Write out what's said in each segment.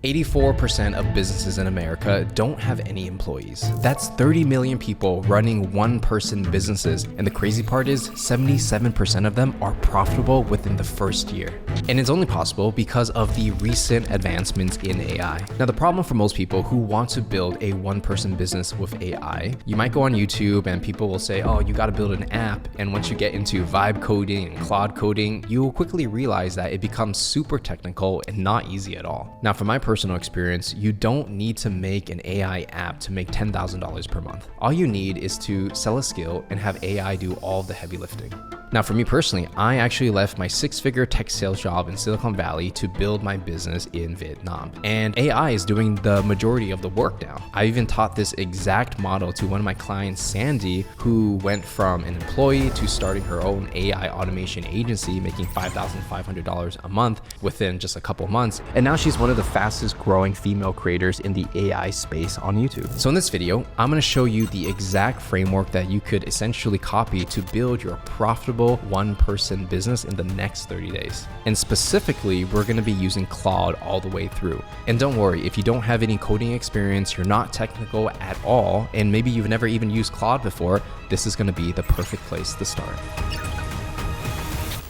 84% of businesses in America don't have any employees. That's 30 million people running one-person businesses, and the crazy part is 77% of them are profitable within the first year. And it's only possible because of the recent advancements in AI. Now, the problem for most people who want to build a one-person business with AI, you might go on YouTube and people will say, oh, you got to build an app. And once you get into vibe coding and Claude coding, you will quickly realize that it becomes super technical and not easy at all. Now, from my personal experience, you don't need to make an AI app to make $10,000 per month. All you need is to sell a skill and have AI do all the heavy lifting. Now, for me personally, I actually left my six-figure tech sales job in Silicon Valley to build my business in Vietnam. And AI is doing the majority of the work now. I even taught this exact model to one of my clients, Sandy, who went from an employee to starting her own AI automation agency, making $5,500 a month within just a couple months. And now she's one of the fastest growing female creators in the AI space on YouTube. So in this video, I'm going to show you the exact framework that you could essentially copy to build your profitable one-person business in the next 30 days. And specifically, we're going to be using Claude all the way through. And don't worry, if you don't have any coding experience, you're not technical at all, and maybe you've never even used Claude before, this is going to be the perfect place to start.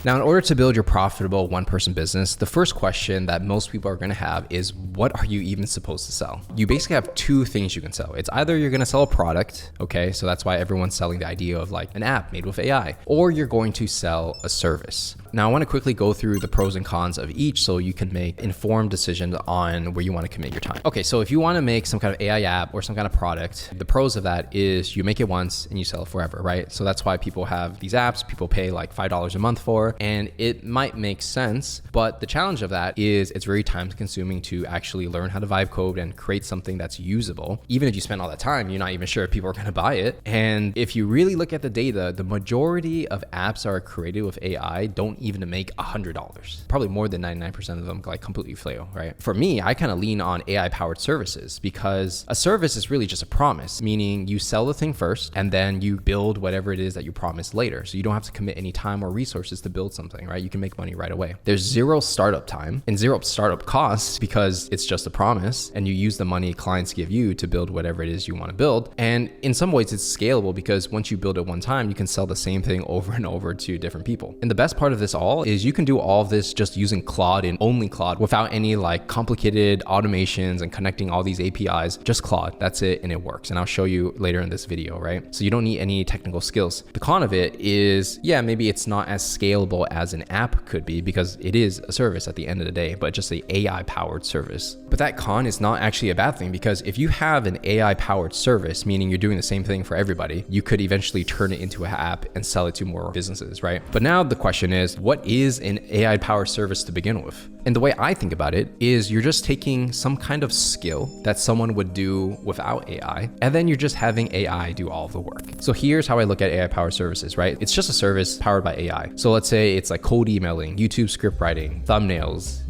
Now, in order to build your profitable one-person business, the first question that most people are going to have is, what are you even supposed to sell? You basically have two things you can sell. It's either you're going to sell a product, okay? So that's why everyone's selling the idea of like an app made with AI, or you're going to sell a service. Now, I want to quickly go through the pros and cons of each so you can make informed decisions on where you want to commit your time. Okay, so if you want to make some kind of AI app or some kind of product, the pros of that is you make it once and you sell it forever, right? So that's why people have these apps people pay like $5 a month for, and it might make sense, but the challenge of that is it's very time consuming to actually learn how to vibe code and create something that's usable. Even if you spend all that time, you're not even sure if people are going to buy it. And if you really look at the data, the majority of apps that are created with AI don't even make $100. Probably more than 99% of them like completely fail, right? For me, I kind of lean on AI powered services because a service is really just a promise, meaning you sell the thing first and then you build whatever it is that you promised later. So you don't have to commit any time or resources to build something, right? You can make money right away. There's zero startup time and zero startup costs because it's just a promise and you use the money clients give you to build whatever it is you want to build. And in some ways it's scalable because once you build it one time, you can sell the same thing over and over to different people. And the best part of this all is you can do all of this just using Claude and only Claude without any like complicated automations and connecting all these APIs, just Claude. That's it. And it works. And I'll show you later in this video, right? So you don't need any technical skills. The con of it is, yeah, maybe it's not as scalable as an app could be because it is a service at the end of the day, but just an AI powered service. But that con is not actually a bad thing because if you have an AI powered service, meaning you're doing the same thing for everybody, you could eventually turn it into an app and sell it to more businesses, right? But now the question is, what is an AI powered service to begin with? And the way I think about it is you're just taking some kind of skill that someone would do without AI, and then you're just having AI do all of the work. So here's how I look at AI powered services, right? It's just a service powered by AI. So let's say it's like cold emailing, YouTube script writing, thumbnails,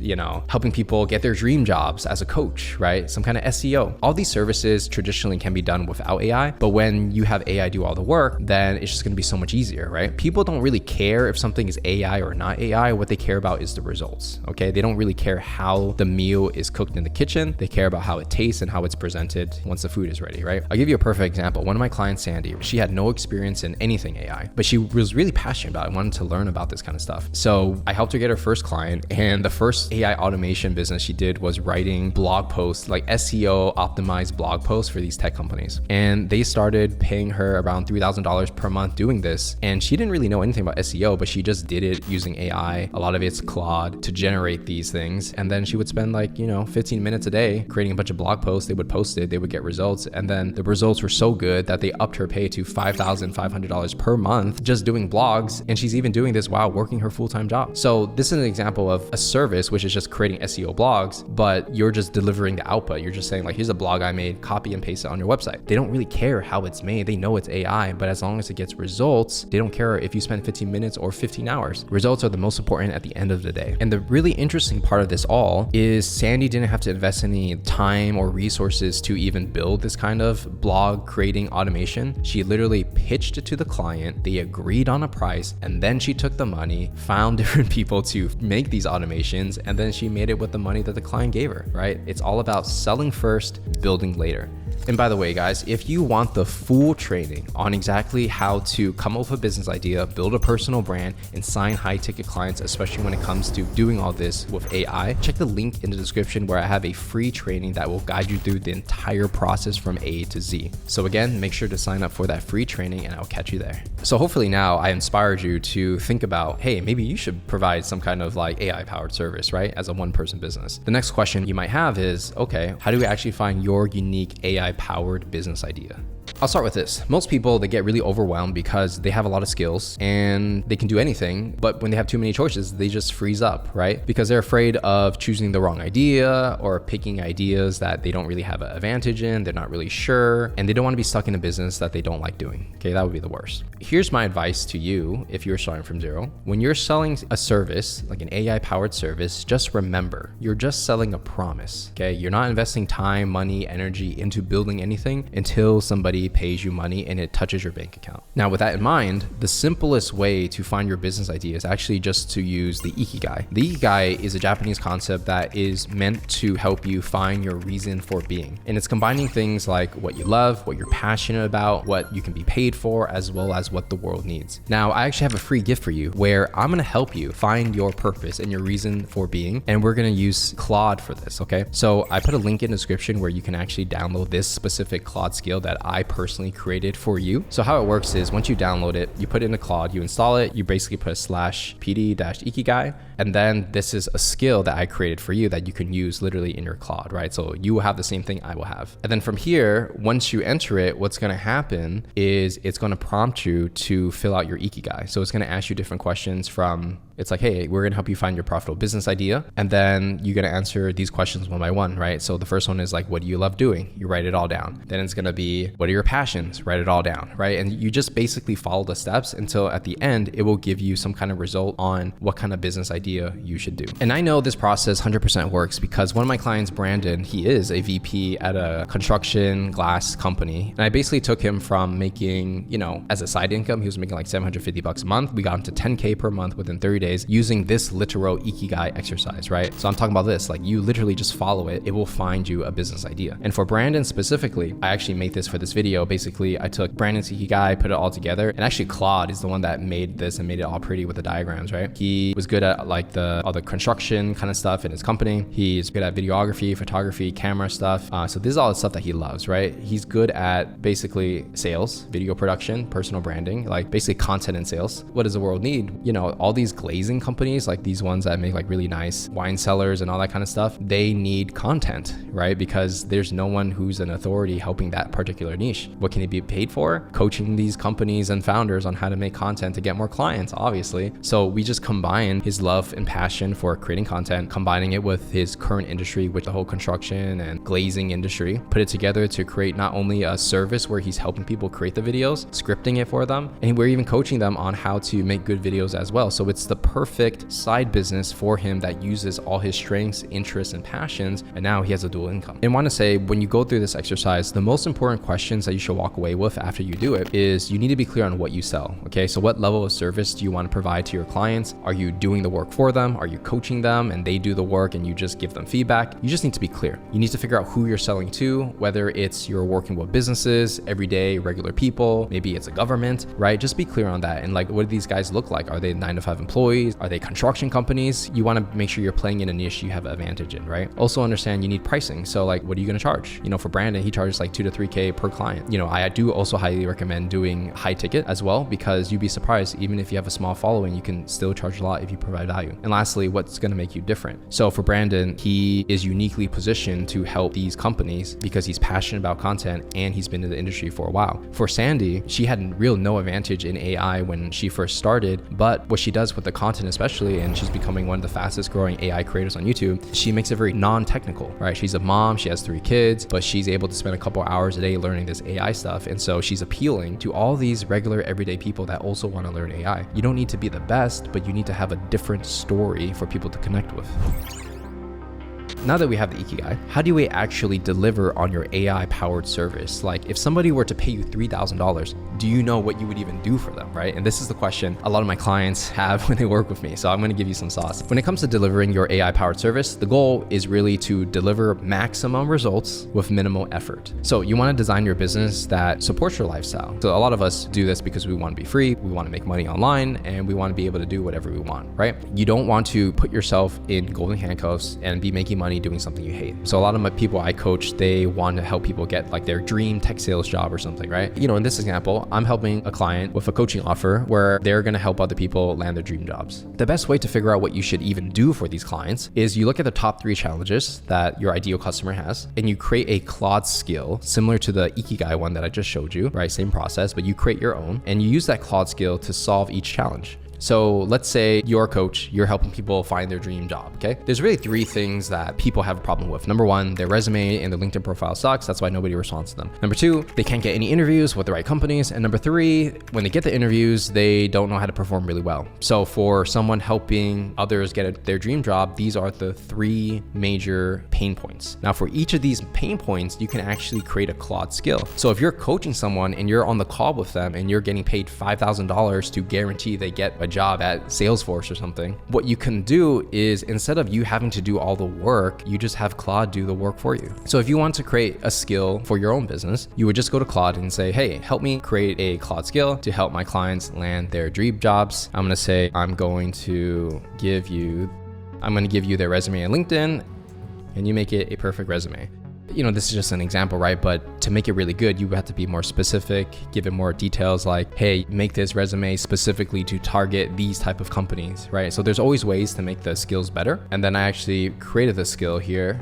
helping people get their dream jobs as a coach, right? Some kind of SEO. All these services traditionally can be done without AI, but when you have AI do all the work, then it's just going to be so much easier, right? People don't really care if something is AI or not AI. What they care about is the results, okay? They don't really care how the meal is cooked in the kitchen. They care about how it tastes and how it's presented once the food is ready, right? I'll give you a perfect example. One of my clients, Sandy, she had no experience in anything AI, but she was really passionate about it, wanted to learn about this kind of stuff. So I helped her get her first client, and the first AI automation business she did was writing blog posts, like SEO optimized blog posts for these tech companies. And they started paying her around $3,000 per month doing this. And she didn't really know anything about SEO, but she just did it using AI. A lot of it's Claude to generate these things. And then she would spend 15 minutes a day creating a bunch of blog posts. They would post it, they would get results. And then the results were so good that they upped her pay to $5,500 per month just doing blogs. And she's even doing this while working her full-time job. So this is an example of a service, which is just creating SEO blogs, but you're just delivering the output. You're just saying here's a blog I made, copy and paste it on your website. They don't really care how it's made. They know it's AI, but as long as it gets results, they don't care if you spend 15 minutes or 15 hours. Results are the most important at the end of the day. And the really interesting interesting part of this all is Sandy didn't have to invest any time or resources to even build this kind of blog creating automation. She literally pitched it to the client, they agreed on a price, and then she took the money, found different people to make these automations, and then she made it with the money that the client gave her, right? It's all about selling first, building later. And by the way, guys, if you want the full training on exactly how to come up with a business idea, build a personal brand, and sign high ticket clients, especially when it comes to doing all this with AI, check the link in the description where I have a free training that will guide you through the entire process from A to Z. So again, make sure to sign up for that free training and I'll catch you there. So hopefully now I inspired you to think about, hey, maybe you should provide some kind of like AI powered service, right? As a one person business. The next question you might have is, okay, how do we actually find your unique AI powered business idea? I'll start with this. Most people, they get really overwhelmed because they have a lot of skills and they can do anything, but when they have too many choices, they just freeze up, right? Because they're afraid of choosing the wrong idea or picking ideas that they don't really have an advantage in, they're not really sure, and they don't want to be stuck in a business that they don't like doing. Okay, that would be the worst. Here's my advice to you if you're starting from zero. When you're selling a service, like an AI powered service, just remember, you're just selling a promise, okay? You're not investing time, money, energy into building anything until somebody pays you money and it touches your bank account. Now, with that in mind, the simplest way to find your business idea is actually just to use the Ikigai. The Ikigai is a Japanese concept that is meant to help you find your reason for being. And it's combining things like what you love, what you're passionate about, what you can be paid for, as well as what the world needs. Now, I actually have a free gift for you where I'm gonna help you find your purpose and your reason for being. And we're gonna use Claude for this, okay? So I put a link in the description where you can actually download this specific Claude skill that I personally created for you. So how it works is once you download it, you put it in the Claude, you install it, you basically put a /pd-ikigai, and then this is a skill that I created for you that you can use literally in your Claude, right? So you will have the same thing I will have. And then from here, once you enter it, what's gonna happen is it's gonna prompt you to fill out your Ikigai. So it's gonna ask you different questions from, it's like, hey, we're gonna help you find your profitable business idea. And then you're gonna answer these questions one by one, right? So the first one is like, what do you love doing? You write it all down. Then it's gonna be, what are your passions? Write it all down, right? And you just basically follow the steps until at the end, it will give you some kind of result on what kind of business idea you should do. And I know this process 100% works because one of my clients, Brandon, he is a VP at a construction glass company. And I basically took him from making, you know, as a side income, he was making like $750 a month. We got him to 10K per month within 30 days using this literal Ikigai exercise, right? So I'm talking about this, like you literally just follow it, it will find you a business idea. And for Brandon specifically, I actually made this for this video. Basically, I took Brandon's Ikigai, put it all together, and actually Claude is the one that made this and made it all pretty with the diagrams, right? He was good at like all the construction kind of stuff in his company. He's good at videography, photography, camera stuff. So this is all the stuff that he loves, right? He's good at basically sales, video production, personal branding, like basically content and sales. What does the world need? You know, all these glazing companies, like these ones that make like really nice wine cellars and all that kind of stuff, they need content, right? Because there's no one who's an authority helping that particular niche. What can he be paid for? Coaching these companies and founders on how to make content to get more clients, obviously. So we just combine his love and passion for creating content, combining it with his current industry, with the whole construction and glazing industry, put it together to create not only a service where he's helping people create the videos, scripting it for them, and we're even coaching them on how to make good videos as well. So it's the perfect side business for him that uses all his strengths, interests, and passions, and now he has a dual income. And I want to say, when you go through this exercise, the most important questions that you should walk away with after you do it is you need to be clear on what you sell, okay? So what level of service do you want to provide to your clients? Are you doing the work for them? Are you coaching them and they do the work and you just give them feedback? You just need to be clear. You need to figure out who you're selling to, whether it's you're working with businesses, everyday, regular people, maybe it's a government, right? Just be clear on that. And like, what do these guys look like? Are they 9-to-5 employees? Are they construction companies? You want to make sure you're playing in a niche you have an advantage in, right? Also understand you need pricing. So like, what are you going to charge? You know, for Brandon, he charges like 2 to 3K per client. You know, I do also highly recommend doing high ticket as well, because you'd be surprised, even if you have a small following, you can still charge a lot if you provide value. And lastly, what's going to make you different? So for Brandon, he is uniquely positioned to help these companies because he's passionate about content and he's been in the industry for a while. For Sandy, she had no advantage in AI when she first started, but what she does with the content especially, and she's becoming one of the fastest growing AI creators on YouTube, she makes it very non-technical, right? She's a mom, she has 3 kids, but she's able to spend a couple hours a day learning this AI stuff. And so she's appealing to all these regular everyday people that also want to learn AI. You don't need to be the best, but you need to have a different story for people to connect with. now that we have the Ikigai, how do we actually deliver on your AI powered service? Like if somebody were to pay you $3,000, do you know what you would even do for them, right? And this is the question a lot of my clients have when they work with me. So I'm going to give you some sauce. When it comes to delivering your AI powered service, the goal is really to deliver maximum results with minimal effort. So you want to design your business that supports your lifestyle. So a lot of us do this because we want to be free, we want to make money online, and we want to be able to do whatever we want, right? You don't want to put yourself in golden handcuffs and be making money doing something you hate. So a lot of my people I coach, they want to help people get like their dream tech sales job or something, right? You know, in this example, I'm helping a client with a coaching offer where they're going to help other people land their dream jobs. The best way to figure out what you should even do for these clients is you look at the top 3 challenges that your ideal customer has, and you create a Claude skill similar to the Ikigai one that I just showed you, right? Same process, but you create your own, and you use that Claude skill to solve each challenge. So let's say you're a coach, you're helping people find their dream job, okay? There's really 3 things that people have a problem with. Number 1, their resume and their LinkedIn profile sucks. That's why nobody responds to them. Number 2, they can't get any interviews with the right companies. And number 3, when they get the interviews, they don't know how to perform really well. So for someone helping others get their dream job, these are the 3 major pain points. Now for each of these pain points, you can actually create a Claude skill. So if you're coaching someone and you're on the call with them and you're getting paid $5,000 to guarantee they get a job at Salesforce or something, what you can do is instead of you having to do all the work, you just have Claude do the work for you. So if you want to create a skill for your own business, you would just go to Claude and say, hey, help me create a Claude skill to help my clients land their dream jobs. I'm going to say, I'm going to give you their resume and LinkedIn, and you make it a perfect resume. You know, this is just an example, right? But to make it really good, you have to be more specific, give it more details like, hey, make this resume specifically to target these type of companies, right? So there's always ways to make the skills better. And then I actually created the skill here.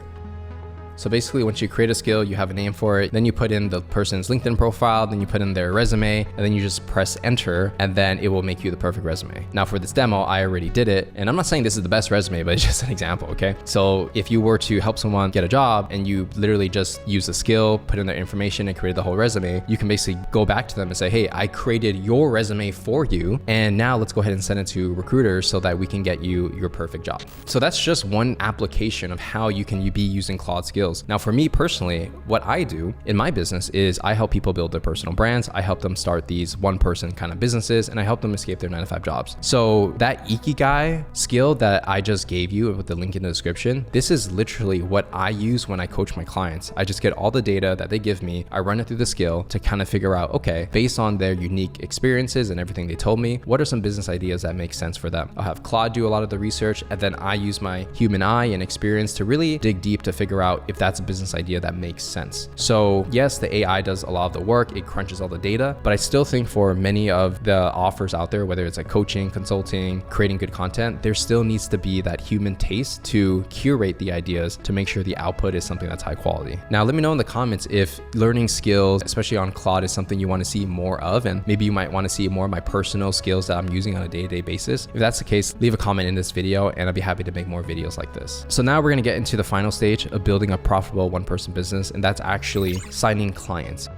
So basically, once you create a skill, you have a name for it, then you put in the person's LinkedIn profile, then you put in their resume, and then you just press enter, and then it will make you the perfect resume. Now for this demo, I already did it, and I'm not saying this is the best resume, but it's just an example, okay? So if you were to help someone get a job and you literally just use the skill, put in their information, and created the whole resume, you can basically go back to them and say, hey, I created your resume for you, and now let's go ahead and send it to recruiters so that we can get you your perfect job. So that's just one application of how you can be using Claude skills. Now, for me personally, what I do in my business is I help people build their personal brands. I help them start these one-person kind of businesses, and I help them escape their 9-to-5 jobs. So that Ikigai skill that I just gave you with the link in the description, this is literally what I use when I coach my clients. I just get all the data that they give me. I run it through the skill to kind of figure out, okay, based on their unique experiences and everything they told me, what are some business ideas that make sense for them? I'll have Claude do a lot of the research, and then I use my human eye and experience to really dig deep to figure out if that's a business idea that makes sense. So yes, the AI does a lot of the work, it crunches all the data, but I still think for many of the offers out there, whether it's like coaching, consulting, creating good content, there still needs to be that human taste to curate the ideas to make sure the output is something that's high quality. Now, let me know in the comments if learning skills, especially on Claude, is something you want to see more of, and maybe you might want to see more of my personal skills that I'm using on a day-to-day basis. If that's the case, leave a comment in this video and I'll be happy to make more videos like this. So now we're going to get into the final stage of building a profitable one-person business, and that's actually signing clients.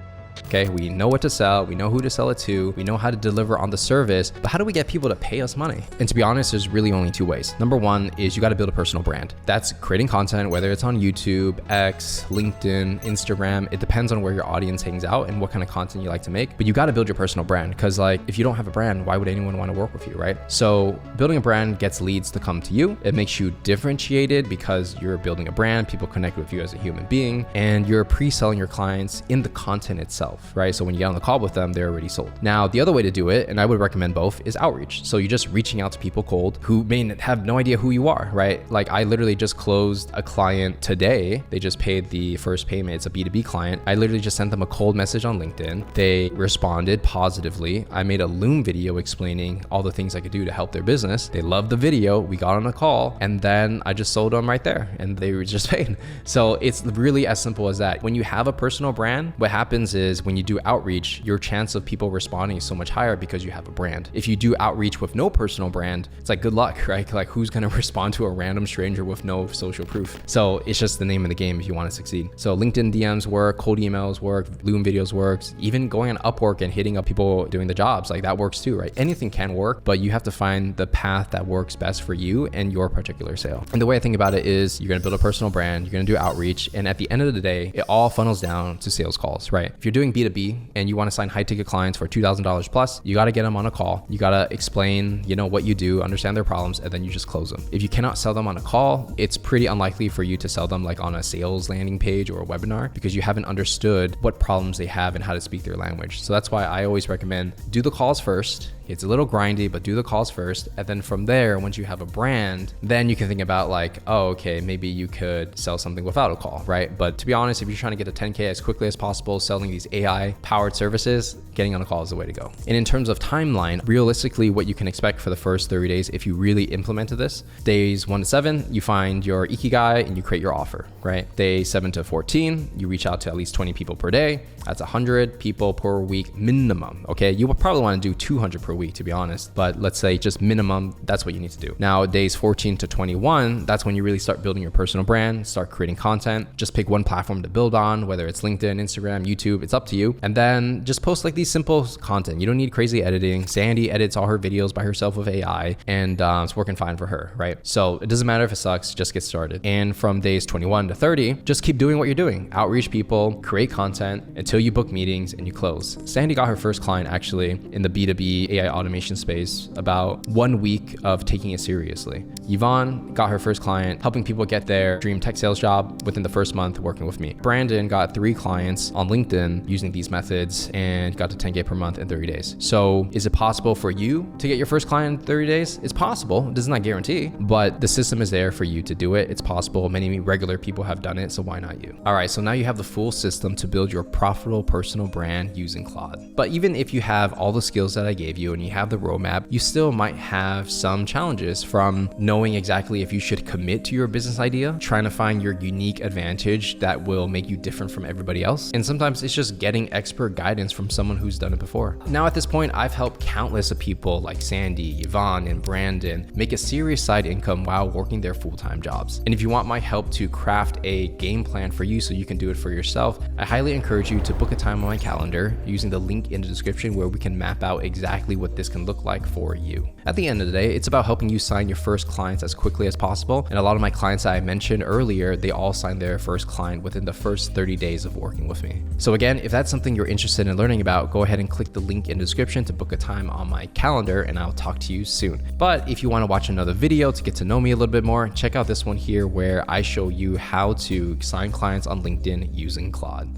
Okay, we know what to sell, we know who to sell it to, we know how to deliver on the service, but how do we get people to pay us money? And to be honest, there's really only 2 ways. Number 1 is you got to build a personal brand. That's creating content, whether it's on YouTube, X, LinkedIn, Instagram. It depends on where your audience hangs out and what kind of content you like to make, but you got to build your personal brand, because like if you don't have a brand, why would anyone want to work with you, right? So building a brand gets leads to come to you. It makes you differentiated because you're building a brand, people connect with you as a human being, and you're pre-selling your clients in the content itself, right? So when you get on the call with them, they're already sold. Now, the other way to do it, and I would recommend both, is outreach. So you're just reaching out to people cold who may have no idea who you are, right? Like I literally just closed a client today. They just paid the first payment. It's a B2B client. I literally just sent them a cold message on LinkedIn. They responded positively. I made a Loom video explaining all the things I could do to help their business. They loved the video. We got on a call, and then I just sold them right there and they were just paid. So it's really as simple as that. When you have a personal brand, what happens is is when you do outreach, your chance of people responding is so much higher because you have a brand. If you do outreach with no personal brand, it's like good luck, right? Like who's gonna respond to a random stranger with no social proof? So it's just the name of the game if you want to succeed. So LinkedIn DMs work, cold emails work, Loom videos works, even going on Upwork and hitting up people doing the jobs, like that works too, right? Anything can work, but you have to find the path that works best for you and your particular sale. And the way I think about it is you're gonna build a personal brand, you're gonna do outreach, and at the end of the day, it all funnels down to sales calls, right? If you're doing B2B and you wanna sign high ticket clients for $2,000 plus, you gotta get them on a call. You gotta explain, what you do, understand their problems, and then you just close them. If you cannot sell them on a call, it's pretty unlikely for you to sell them like on a sales landing page or a webinar because you haven't understood what problems they have and how to speak their language. So that's why I always recommend do the calls first. It's a little grindy, but do the calls first. And then from there, once you have a brand, then you can think about like, oh, okay, maybe you could sell something without a call, right? But to be honest, if you're trying to get to 10K as quickly as possible, selling these AI powered services, getting on a call is the way to go. And in terms of timeline, realistically, what you can expect for the first 30 days, if you really implemented this, days 1 to 7, you find your ikigai and you create your offer, right? Day 7 to 14, you reach out to at least 20 people per day. That's 100 people per week minimum, okay? You will probably want to do 200 per week, to be honest, but let's say just minimum, that's what you need to do. Now, days 14 to 21, that's when you really start building your personal brand, start creating content. Just pick one platform to build on, whether it's LinkedIn, Instagram, YouTube, it's up to you. And then just post like these simple content. You don't need crazy editing. Sandy edits all her videos by herself with AI, and it's working fine for her, right? So it doesn't matter if it sucks, just get started. And from days 21 to 30, just keep doing what you're doing. Outreach people, create content until you book meetings and you close. Sandy got her first client actually in the B2B AI automation space about 1 week of taking it seriously. Yvonne got her first client helping people get their dream tech sales job within the first month working with me. Brandon got 3 clients on LinkedIn using these methods and got to 10K per month in 30 days. So is it possible for you to get your first client in 30 days? It's possible. It does not guarantee, but the system is there for you to do it. It's possible. Many regular people have done it, so why not you? All right, so now you have the full system to build your profitable personal brand using Claude. But even if you have all the skills that I gave you and you have the roadmap, you still might have some challenges from knowing exactly if you should commit to your business idea, trying to find your unique advantage that will make you different from everybody else. And sometimes it's just getting expert guidance from someone who's done it before. Now at this point, I've helped countless of people like Sandy, Yvonne, and Brandon make a serious side income while working their full-time jobs. And if you want my help to craft a game plan for you so you can do it for yourself, I highly encourage you to book a time on my calendar using the link in the description where we can map out exactly what this can look like for you. At the end of the day, it's about helping you sign your first clients as quickly as possible. And a lot of my clients that I mentioned earlier, they all signed their first client within the first 30 days of working with me. So again, if that's something you're interested in learning about, go ahead and click the link in the description to book a time on my calendar and I'll talk to you soon. But if you want to watch another video to get to know me a little bit more, check out this one here where I show you how to sign clients on LinkedIn using Claude.